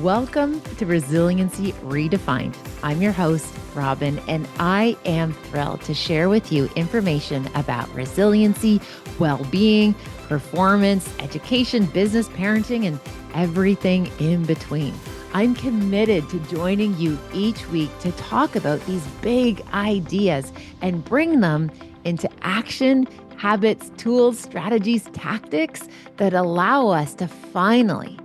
Welcome to Resiliency Redefined. I'm your host, Robyne, and I am thrilled to share with you information about resiliency, well-being, performance, education, business, parenting, and everything in between. I'm committed to joining you each week to talk about these big ideas and bring them into action, habits, tools, strategies, tactics that allow us to finally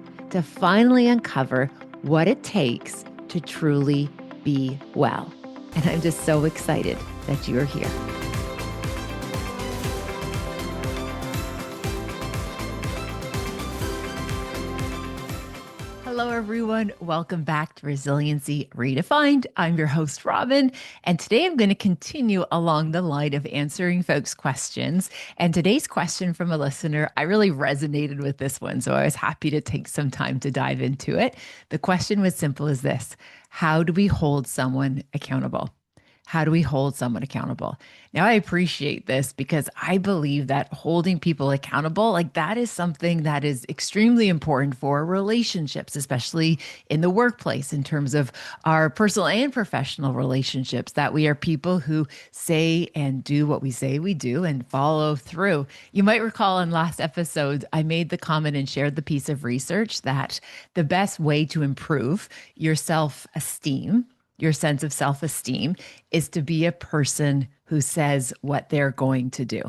uncover what it takes to truly be well. And I'm just so excited that you're here. Hello, everyone. Welcome back to Resiliency Redefined. I'm your host, Robyne, and today I'm going to continue along the line of answering folks' questions. And today's question from a listener, I really resonated with this one, so I was happy to take some time to dive into it. The question was simple as this: how do we hold someone accountable? How do we hold someone accountable? Now, I appreciate this because I believe that holding people accountable, like that is something that is extremely important for relationships, especially in the workplace, in terms of our personal and professional relationships, that we are people who say and do what we say we do and follow through. You might recall in last episode, I made the comment and shared the piece of research that the best way to improve your self-esteem, your sense of self-esteem, is to be a person who says what they're going to do.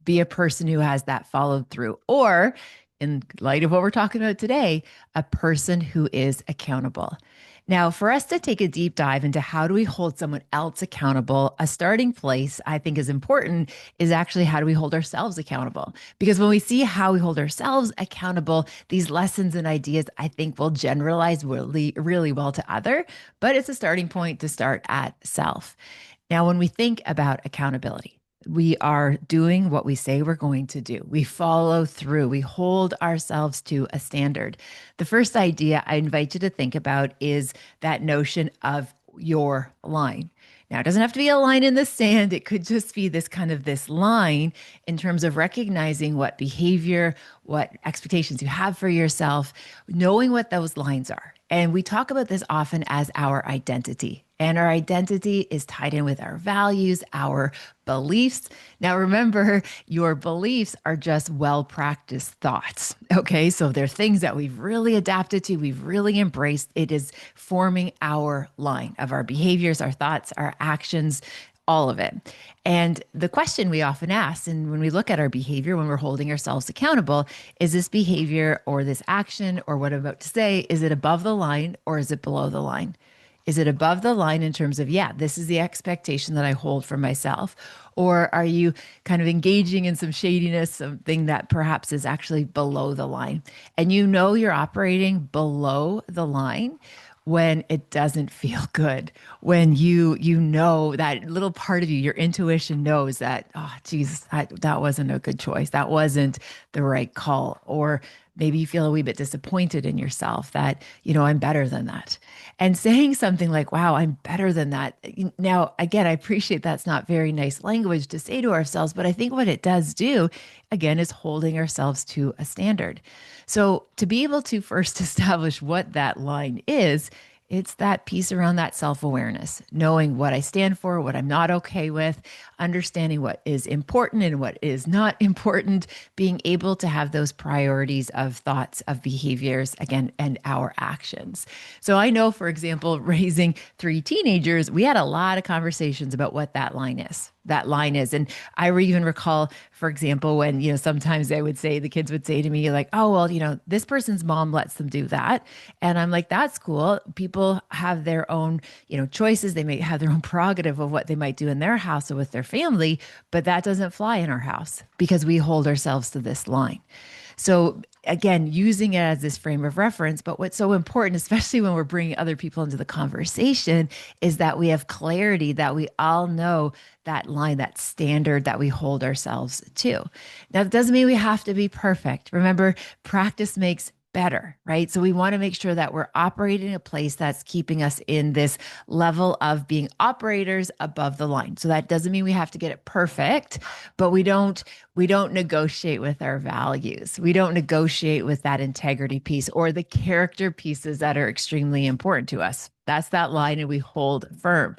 Be a person who has that followed through, or in light of what we're talking about today, a person who is accountable. Now, for us to take a deep dive into how do we hold someone else accountable, a starting place I think is important is actually how do we hold ourselves accountable? Because when we see how we hold ourselves accountable, these lessons and ideas I think will generalize really, really well to other, but it's a starting point to start at self. Now, when we think about accountability, we are doing what we say we're going to do. We follow through. We hold ourselves to a standard. The first idea I invite you to think about is that notion of your line. Now, it doesn't have to be a line in the sand. It could just be this line in terms of recognizing what behavior, what expectations you have for yourself, knowing what those lines are. And we talk about this often as our identity. And our identity is tied in with our values, our beliefs. Now, remember, your beliefs are just well-practiced thoughts. Okay, so they're things that we've really adapted to, we've really embraced. It is forming our line of our behaviors, our thoughts, our actions, all of it. And the question we often ask, and when we look at our behavior, when we're holding ourselves accountable, is this behavior or this action or what I'm about to say, is it above the line or is it below the line? Is it above the line in terms of, yeah, this is the expectation that I hold for myself? Or are you kind of engaging in some shadiness, something that perhaps is actually below the line? And you know you're operating below the line when it doesn't feel good, when you know that little part of you, your intuition knows that, oh, geez, that wasn't a good choice. That wasn't the right call. Or maybe you feel a wee bit disappointed in yourself that, I'm better than that. And saying something like, wow, I'm better than that. Now, again, I appreciate that's not very nice language to say to ourselves, but I think what it does do, again, is holding ourselves to a standard. So to be able to first establish what that line is, it's that piece around that self-awareness, knowing what I stand for, what I'm not okay with, understanding what is important and what is not important, being able to have those priorities of thoughts, of behaviors, again, and our actions. So I know, for example, raising 3 teenagers, we had a lot of conversations about what that line is. And I even recall, for example, when, sometimes the kids would say to me like, oh, well, this person's mom lets them do that. And I'm like, that's cool. People have their own, choices. They may have their own prerogative of what they might do in their house or with their family, but that doesn't fly in our house because we hold ourselves to this line. So again, using it as this frame of reference, but what's so important, especially when we're bringing other people into the conversation, is that we have clarity, that we all know that line, that standard that we hold ourselves to. Now, it doesn't mean we have to be perfect. Remember, practice makes better, right? So we want to make sure that we're operating a place that's keeping us in this level of being operators above the line. So that doesn't mean we have to get it perfect, but we don't negotiate with our values. We don't negotiate with that integrity piece or the character pieces that are extremely important to us. That's that line, and we hold firm.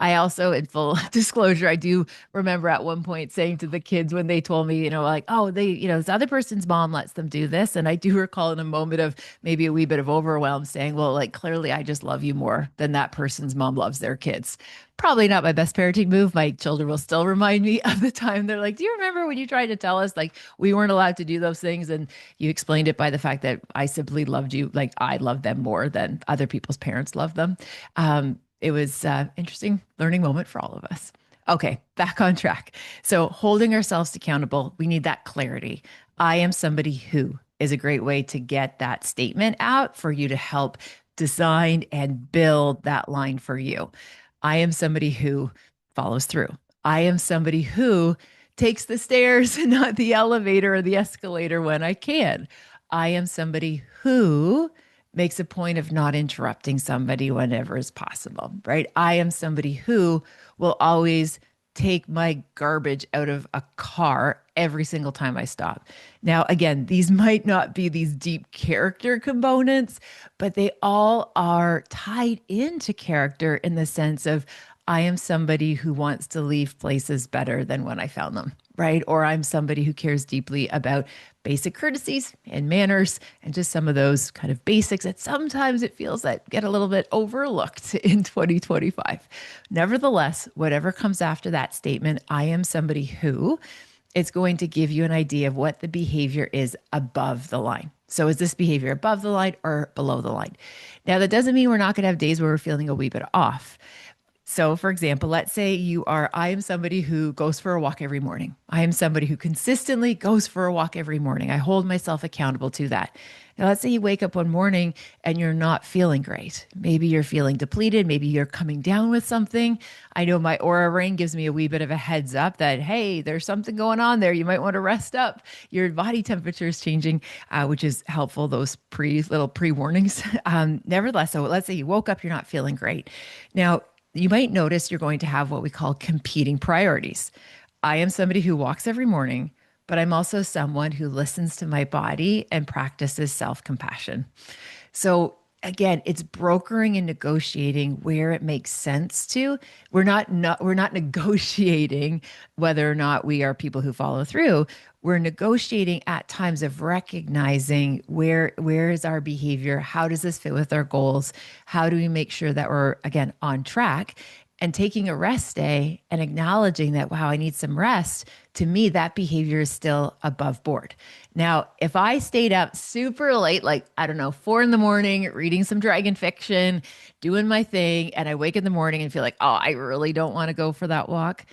I also, in full disclosure, I do remember at one point saying to the kids when they told me, like, oh, this other person's mom lets them do this. And I do recall in a moment of maybe a wee bit of overwhelm saying, well, like, clearly I just love you more than that person's mom loves their kids. Probably not my best parenting move. My children will still remind me of the time they're like, do you remember when you tried to tell us like we weren't allowed to do those things? And you explained it by the fact that I simply loved you, like I love them more than other people's parents love them. It was interesting learning moment for all of us. Okay, back on track. So holding ourselves accountable, we need that clarity. I am somebody who is a great way to get that statement out for you to help design and build that line for you. I am somebody who follows through. I am somebody who takes the stairs and not the elevator or the escalator when I can. I am somebody who makes a point of not interrupting somebody whenever is possible, right? I am somebody who will always take my garbage out of a car every single time I stop. Now, again, these might not be these deep character components, but they all are tied into character in the sense of I am somebody who wants to leave places better than when I found them, right? Or I'm somebody who cares deeply about basic courtesies and manners and just some of those kind of basics that sometimes it feels that get a little bit overlooked in 2025. Nevertheless, whatever comes after that statement, I am somebody who, it's going to give you an idea of what the behavior is above the line. So is this behavior above the line or below the line? Now, that doesn't mean we're not going to have days where we're feeling a wee bit off. So, for example, let's say I am somebody who goes for a walk every morning. I am somebody who consistently goes for a walk every morning. I hold myself accountable to that. Now, let's say you wake up one morning and you're not feeling great. Maybe you're feeling depleted. Maybe you're coming down with something. I know my Aura Ring gives me a wee bit of a heads up that, hey, there's something going on there. You might want to rest up. Your body temperature is changing, which is helpful, those little pre-warnings. Nevertheless, so let's say you woke up, you're not feeling great. Now, you might notice you're going to have what we call competing priorities. I am somebody who walks every morning, but I'm also someone who listens to my body and practices self-compassion. So again, it's brokering and negotiating where it makes sense to. We're not negotiating whether or not we are people who follow through. We're negotiating at times of recognizing where is our behavior? How does this fit with our goals? How do we make sure that we're, again, on track? And taking a rest day and acknowledging that, wow, I need some rest, to me, that behavior is still above board. Now, if I stayed up super late, like, I don't know, 4 a.m, reading some dragon fiction, doing my thing, and I wake in the morning and feel like, oh, I really don't want to go for that walk,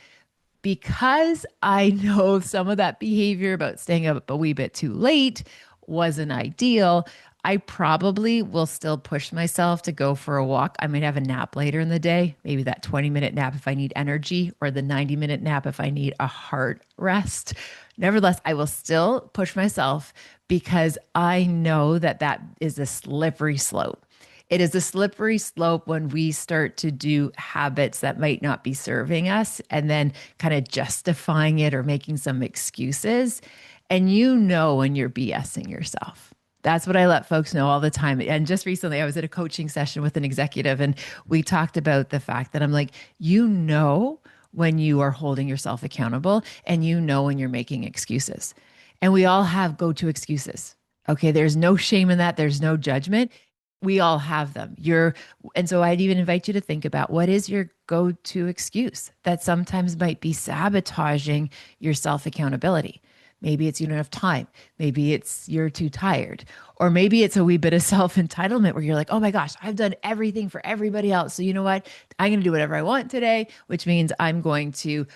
because I know some of that behavior about staying up a wee bit too late wasn't ideal, I probably will still push myself to go for a walk. I might have a nap later in the day, maybe that 20-minute nap if I need energy, or the 90-minute nap if I need a heart rest. Nevertheless, I will still push myself because I know that that is a slippery slope. It is a slippery slope when we start to do habits that might not be serving us and then kind of justifying it or making some excuses. And when you're BSing yourself. That's what I let folks know all the time. And just recently, I was at a coaching session with an executive, and we talked about the fact that I'm like, when you are holding yourself accountable, and when you're making excuses. And we all have go-to excuses. Okay, there's no shame in that. There's no judgment. We all have them. And so I'd even invite you to think about, what is your go-to excuse that sometimes might be sabotaging your self-accountability? Maybe it's you don't have time. Maybe it's you're too tired. Or maybe it's a wee bit of self-entitlement where you're like, oh my gosh, I've done everything for everybody else. So you know what? I'm going to do whatever I want today, which means I'm going to,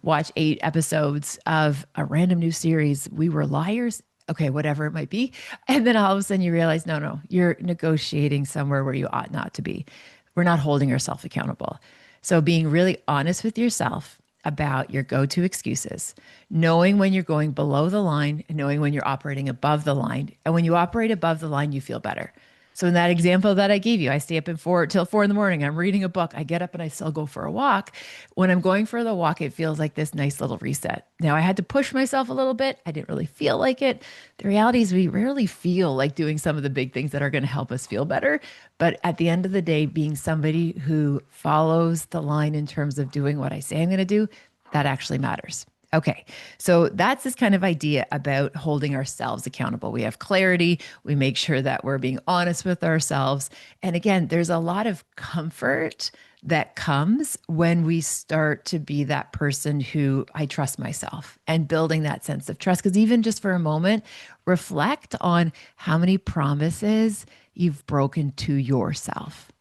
watch 8 episodes of a random new series. We Were Liars. Okay, whatever it might be. And then all of a sudden you realize, no, you're negotiating somewhere where you ought not to be. We're not holding ourselves accountable. So being really honest with yourself about your go-to excuses, knowing when you're going below the line and knowing when you're operating above the line. And when you operate above the line, you feel better. So in that example that I gave you, I stay up till 4 in the morning. I'm reading a book. I get up and I still go for a walk. When I'm going for the walk, it feels like this nice little reset. Now I had to push myself a little bit. I didn't really feel like it. The reality is we rarely feel like doing some of the big things that are going to help us feel better. But at the end of the day, being somebody who follows the line in terms of doing what I say I'm going to do, that actually matters. Okay, so that's this kind of idea about holding ourselves accountable. We have clarity, we make sure that we're being honest with ourselves. And again, there's a lot of comfort that comes when we start to be that person who I trust myself and building that sense of trust. Because even just for a moment, reflect on how many promises you've broken to yourself.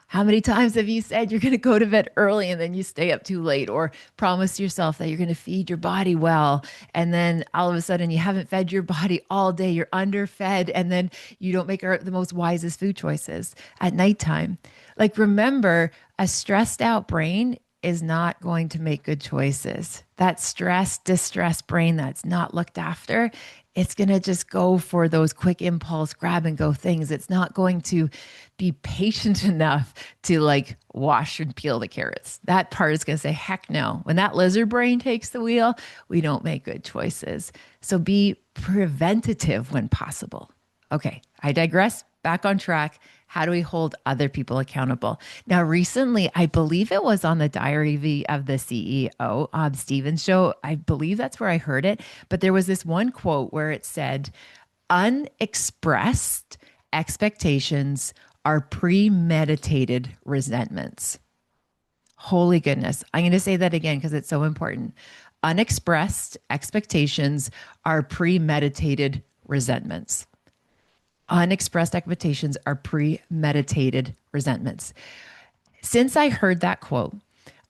How many times have you said you're going to go to bed early and then you stay up too late, or promise yourself that you're going to feed your body well, and then all of a sudden you haven't fed your body all day, you're underfed, and then you don't make the most wisest food choices at nighttime? Like, remember, a stressed out brain is not going to make good choices. That stressed, distressed brain that's not looked after, it's going to just go for those quick impulse grab and go things. It's not going to be patient enough to like wash and peel the carrots. That part is going to say, heck no. When that lizard brain takes the wheel, we don't make good choices. So be preventative when possible. Okay, I digress. Back on track. How do we hold other people accountable? Now, recently, I believe it was on the Diary of the CEO, Stephen's show. I believe that's where I heard it. But there was this one quote where it said, unexpressed expectations are premeditated resentments. Holy goodness. I'm going to say that again because it's so important. Unexpressed expectations are premeditated resentments. Unexpressed expectations are premeditated resentments. Since I heard that quote,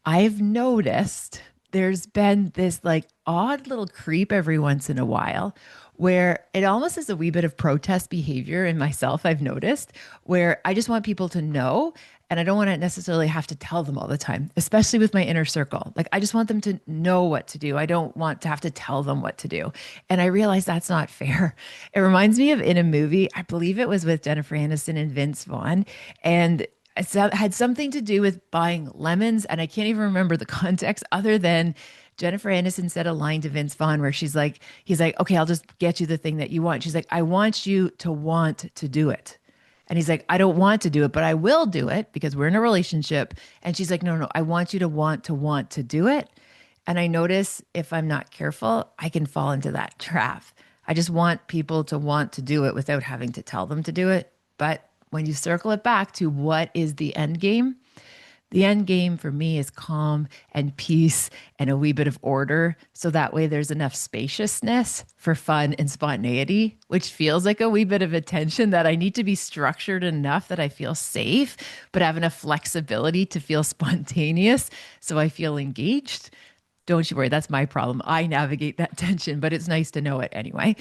I've noticed there's been this like odd little creep every once in a while where it almost is a wee bit of protest behavior in myself, I've noticed, where I just want people to know. And I don't want to necessarily have to tell them all the time, especially with my inner circle. Like, I just want them to know what to do. I don't want to have to tell them what to do. And I realize that's not fair. It reminds me of in a movie, I believe it was with Jennifer Aniston and Vince Vaughn. And it had something to do with buying lemons. And I can't even remember the context other than Jennifer Aniston said a line to Vince Vaughn where he's like, okay, I'll just get you the thing that you want. She's like, I want you to want to do it. And he's like, I don't want to do it, but I will do it because we're in a relationship. And she's like, no, I want you to want to do it. And I notice if I'm not careful, I can fall into that trap. I just want people to want to do it without having to tell them to do it. But when you circle it back to what is the end game, the end game for me is calm and peace and a wee bit of order. So that way there's enough spaciousness for fun and spontaneity, which feels like a wee bit of attention that I need to be structured enough that I feel safe, but have enough flexibility to feel spontaneous. So I feel engaged. Don't you worry, that's my problem. I navigate that tension, but it's nice to know it anyway.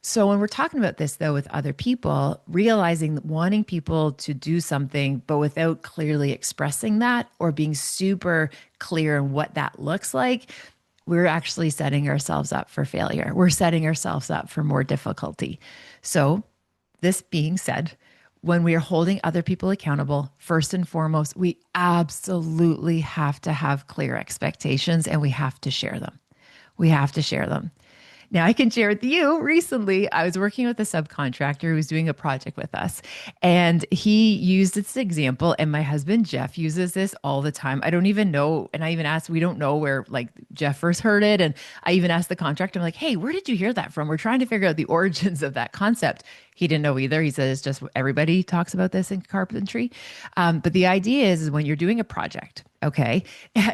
So when we're talking about this, though, with other people, realizing wanting people to do something, but without clearly expressing that or being super clear on what that looks like, we're actually setting ourselves up for failure. We're setting ourselves up for more difficulty. So this being said, when we are holding other people accountable, first and foremost, we absolutely have to have clear expectations and we have to share them. We have to share them. Now, I can share with you, recently, I was working with a subcontractor who was doing a project with us, and he used this example, and my husband, Jeff, uses this all the time. I don't even know, and I even asked, we don't know where like Jeff first heard it, and I even asked the contractor, I'm like, hey, where did you hear that from? We're trying to figure out the origins of that concept. He didn't know either. He says just everybody talks about this in carpentry. But the idea is when you're doing a project, okay,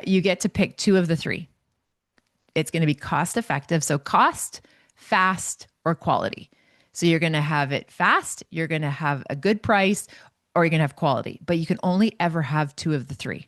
you get to pick two of the three. It's going to be cost effective. So cost, fast, or quality. So you're going to have it fast, you're going to have a good price, or you're going to have quality. But you can only ever have two of the three.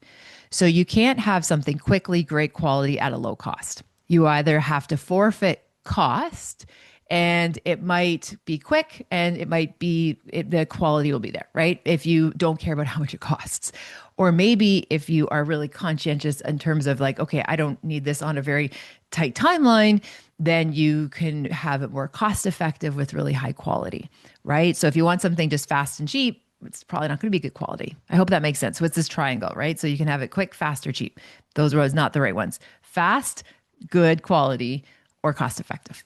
So you can't have something quickly, great quality at a low cost. You either have to forfeit cost and it might be quick and the quality will be there, right? If you don't care about how much it costs. Or maybe if you are really conscientious in terms of like, okay, I don't need this on a very tight timeline, then you can have it more cost effective with really high quality, right? So if you want something just fast and cheap, it's probably not going to be good quality. I hope that makes sense. So it's this triangle, right? So you can have it quick, fast, or cheap. Those are not the right ones. Fast, good quality, or cost effective.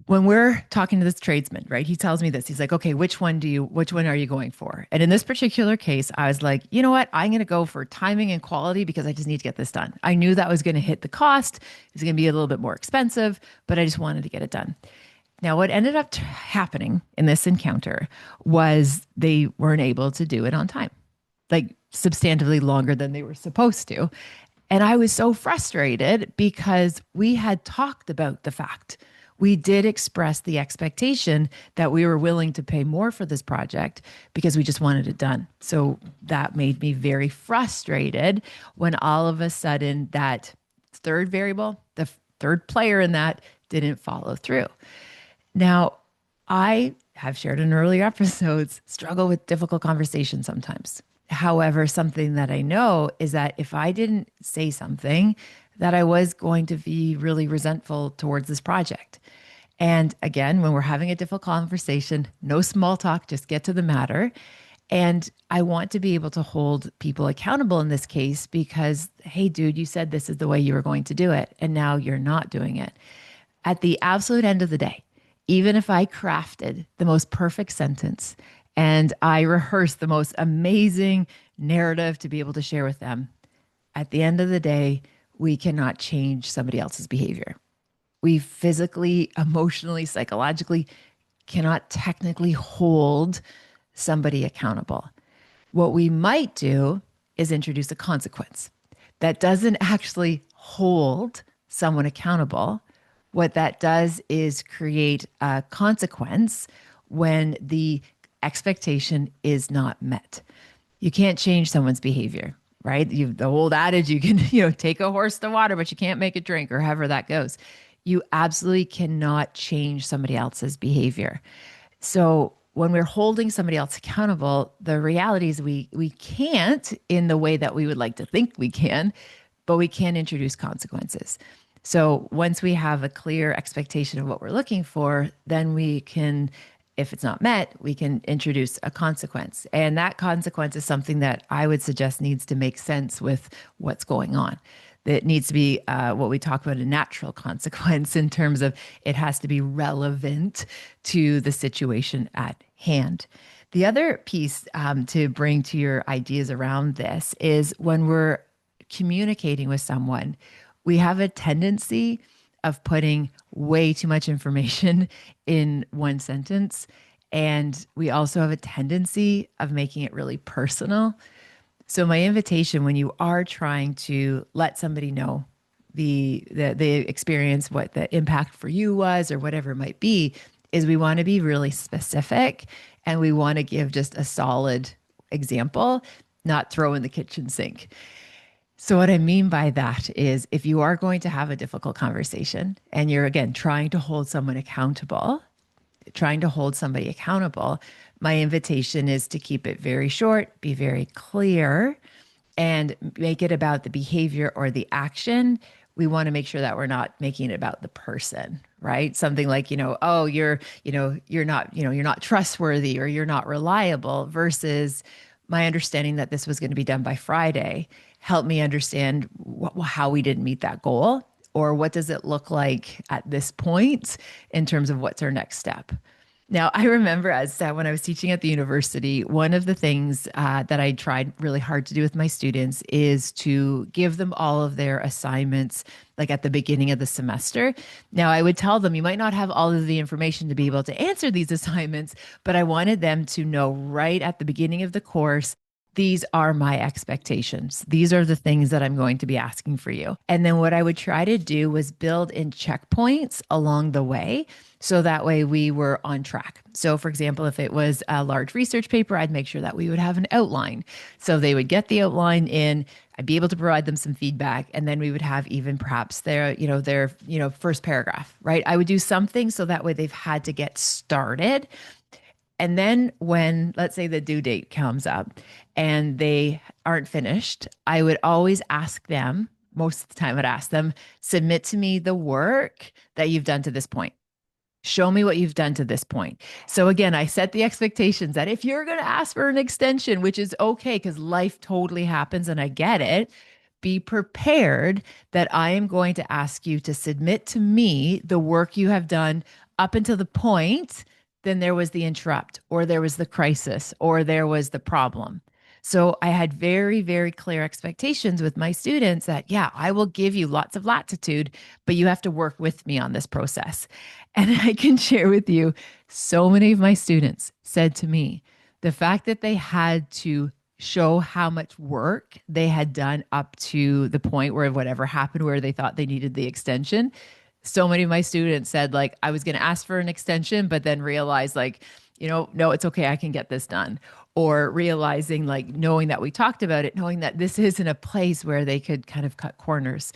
When we're talking to this tradesman, right, he tells me this. He's like, okay, which one are you going for? And in this particular case, I was like, you know what? I'm going to go for timing and quality because I just need to get this done. I knew that was going to hit the cost. It's going to be a little bit more expensive, but I just wanted to get it done. Now, what ended up happening in this encounter was they weren't able to do it on time, like substantively longer than they were supposed to. And I was so frustrated because we had talked about the fact. We did express the expectation that we were willing to pay more for this project because we just wanted it done. So that made me very frustrated when all of a sudden that third variable, the third player in that, didn't follow through. Now, I have shared in earlier episodes, struggle with difficult conversations sometimes. However, something that I know is that if I didn't say something, that I was going to be really resentful towards this project. And again, when we're having a difficult conversation, no small talk, just get to the matter. And I want to be able to hold people accountable in this case because, hey, dude, you said this is the way you were going to do it, and now you're not doing it. At the absolute end of the day, even if I crafted the most perfect sentence and I rehearsed the most amazing narrative to be able to share with them, at the end of the day, we cannot change somebody else's behavior. We physically, emotionally, psychologically cannot technically hold somebody accountable. What we might do is introduce a consequence that doesn't actually hold someone accountable. What that does is create a consequence when the expectation is not met. You can't change someone's behavior, right? The old adage, you can, take a horse to water, but you can't make it drink, or however that goes. You absolutely cannot change somebody else's behavior. So when we're holding somebody else accountable, the reality is we can't in the way that we would like to think we can, but we can introduce consequences. So once we have a clear expectation of what we're looking for, then we can, if it's not met, we can introduce a consequence. And that consequence is something that I would suggest needs to make sense with what's going on. It needs to be what we talk about a natural consequence in terms of it has to be relevant to the situation at hand. The other piece to bring to your ideas around this is when we're communicating with someone, we have a tendency of putting way too much information in one sentence. And we also have a tendency of making it really personal. So my invitation when you are trying to let somebody know the experience, what the impact for you was or whatever it might be, is we want to be really specific and we want to give just a solid example, not throw in the kitchen sink. So what I mean by that is if you are going to have a difficult conversation and you're, again, trying to hold somebody accountable, my invitation is to keep it very short, be very clear, and make it about the behavior or the action. We want to make sure that we're not making it about the person, right? Something like, oh, you're not trustworthy or you're not reliable versus my understanding that this was going to be done by Friday. Help me understand how we didn't meet that goal, or what does it look like at this point in terms of what's our next step. Now, I remember when I was teaching at the university, one of the things that I tried really hard to do with my students is to give them all of their assignments like at the beginning of the semester. Now, I would tell them you might not have all of the information to be able to answer these assignments, but I wanted them to know right at the beginning of the course these are my expectations. These are the things that I'm going to be asking for you. And then what I would try to do was build in checkpoints along the way. So that way we were on track. So, for example, if it was a large research paper, I'd make sure that we would have an outline. So they would get the outline in. I'd be able to provide them some feedback, and then we would have even perhaps their first paragraph, right? I would do something so that way they've had to get started, and then when, let's say, the due date comes up and they aren't finished, I would always ask them, most of the time, I'd ask them, submit to me the work that you've done to this point. Show me what you've done to this point. So again, I set the expectations that if you're going to ask for an extension, which is okay because life totally happens and I get it, be prepared that I am going to ask you to submit to me the work you have done up until the point then there was the interrupt, or there was the crisis, or there was the problem. So I had very, very clear expectations with my students that, yeah, I will give you lots of latitude, but you have to work with me on this process. And I can share with you, so many of my students said to me, the fact that they had to show how much work they had done up to the point where whatever happened, where they thought they needed the extension, so many of my students said, like, I was going to ask for an extension, but then realized, like, no, it's okay. I can get this done. Or realizing, like, knowing that we talked about it, knowing that this isn't a place where they could kind of cut corners.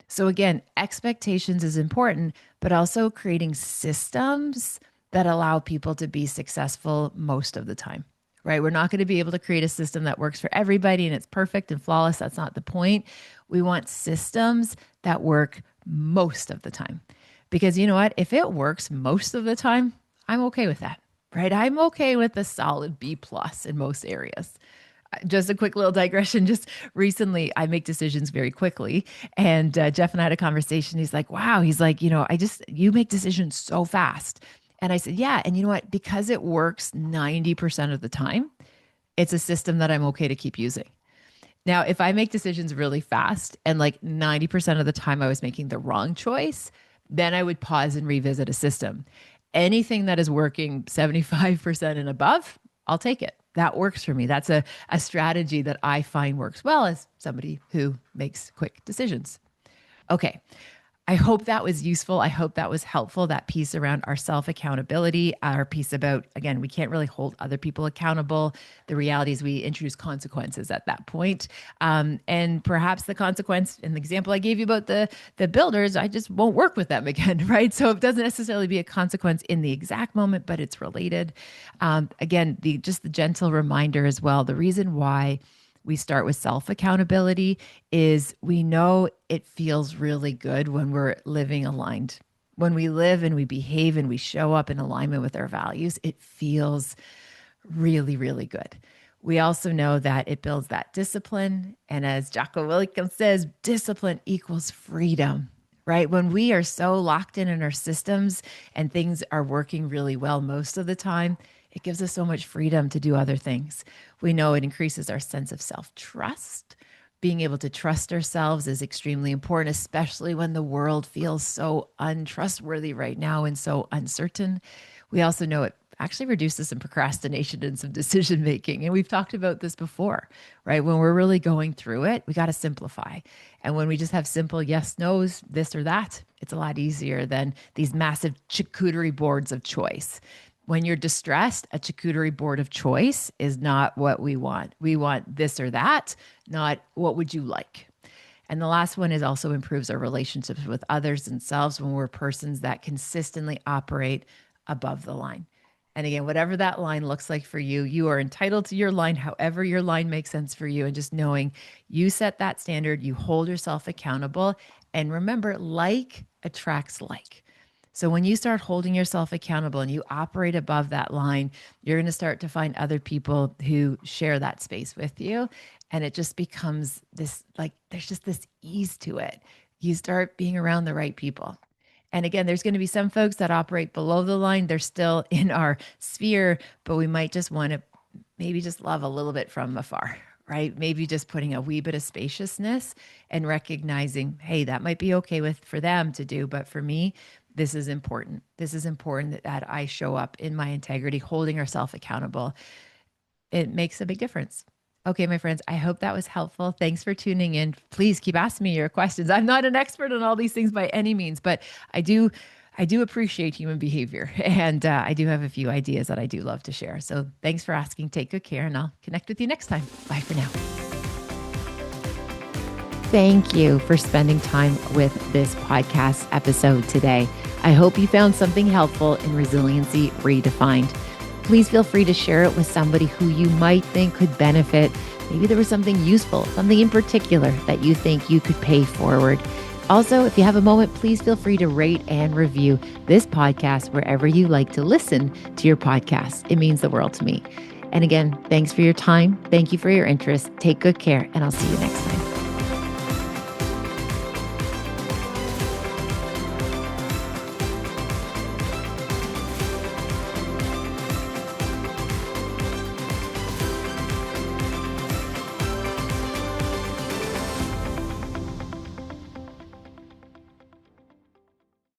So again, expectations is important, but also creating systems that allow people to be successful most of the time, right? We're not going to be able to create a system that works for everybody and it's perfect and flawless. That's not the point. We want systems that work most of the time. Because you know what? If it works most of the time, I'm okay with that, right? I'm okay with a solid B plus in most areas. Just a quick little digression. Just recently, I make decisions very quickly. And Jeff and I had a conversation. He's like, wow. He's like, you make decisions so fast. And I said, yeah. And you know what? Because it works 90% of the time, it's a system that I'm okay to keep using. Now, if I make decisions really fast and like 90% of the time I was making the wrong choice, then I would pause and revisit a system. Anything that is working 75% and above, I'll take it. That works for me. That's a strategy that I find works well as somebody who makes quick decisions. Okay. I hope that was useful. I hope that was helpful. That piece around our self accountability, our piece about, again, we can't really hold other people accountable. The reality is we introduce consequences at that point. And perhaps the consequence in the example I gave you about the builders, I just won't work with them again, right? So it doesn't necessarily be a consequence in the exact moment, but it's related. Again, just the gentle reminder as well, the reason why we start with self accountability is we know it feels really good when we're living aligned. When we live and we behave and we show up in alignment with our values, it feels really, really good. We also know that it builds that discipline. And as Jocko Willink says, discipline equals freedom, right? When we are so locked in our systems and things are working really well most of the time, it gives us so much freedom to do other things. We know it increases our sense of self-trust. Being able to trust ourselves is extremely important, especially when the world feels so untrustworthy right now and so uncertain. We also know it actually reduces some procrastination and some decision making. And we've talked about this before, right? When we're really going through it, we got to simplify. And when we just have simple yes, no's, this or that, it's a lot easier than these massive charcuterie boards of choice. When you're distressed, a charcuterie board of choice is not what we want. We want this or that, not what would you like. And the last one is also improves our relationships with others and selves when we're persons that consistently operate above the line. And again, whatever that line looks like for you, you are entitled to your line, however your line makes sense for you. And just knowing you set that standard, you hold yourself accountable. And remember, like attracts like. So when you start holding yourself accountable and you operate above that line, you're going to start to find other people who share that space with you. And it just becomes this, like, there's just this ease to it. You start being around the right people. And again, there's going to be some folks that operate below the line. They're still in our sphere, but we might just want to maybe just love a little bit from afar, right? Maybe just putting a wee bit of spaciousness and recognizing, hey, that might be okay for them to do, but for me, this is important. This is important that I show up in my integrity, holding ourselves accountable. It makes a big difference. Okay, my friends, I hope that was helpful. Thanks for tuning in. Please keep asking me your questions. I'm not an expert on all these things by any means, but I do appreciate human behavior, and I do have a few ideas that I do love to share. So thanks for asking. Take good care, and I'll connect with you next time. Bye for now. Thank you for spending time with this podcast episode today. I hope you found something helpful in Resiliency Redefined. Please feel free to share it with somebody who you might think could benefit. Maybe there was something useful, something in particular that you think you could pay forward. Also, if you have a moment, please feel free to rate and review this podcast wherever you like to listen to your podcast. It means the world to me. And again, thanks for your time. Thank you for your interest. Take good care, and I'll see you next time.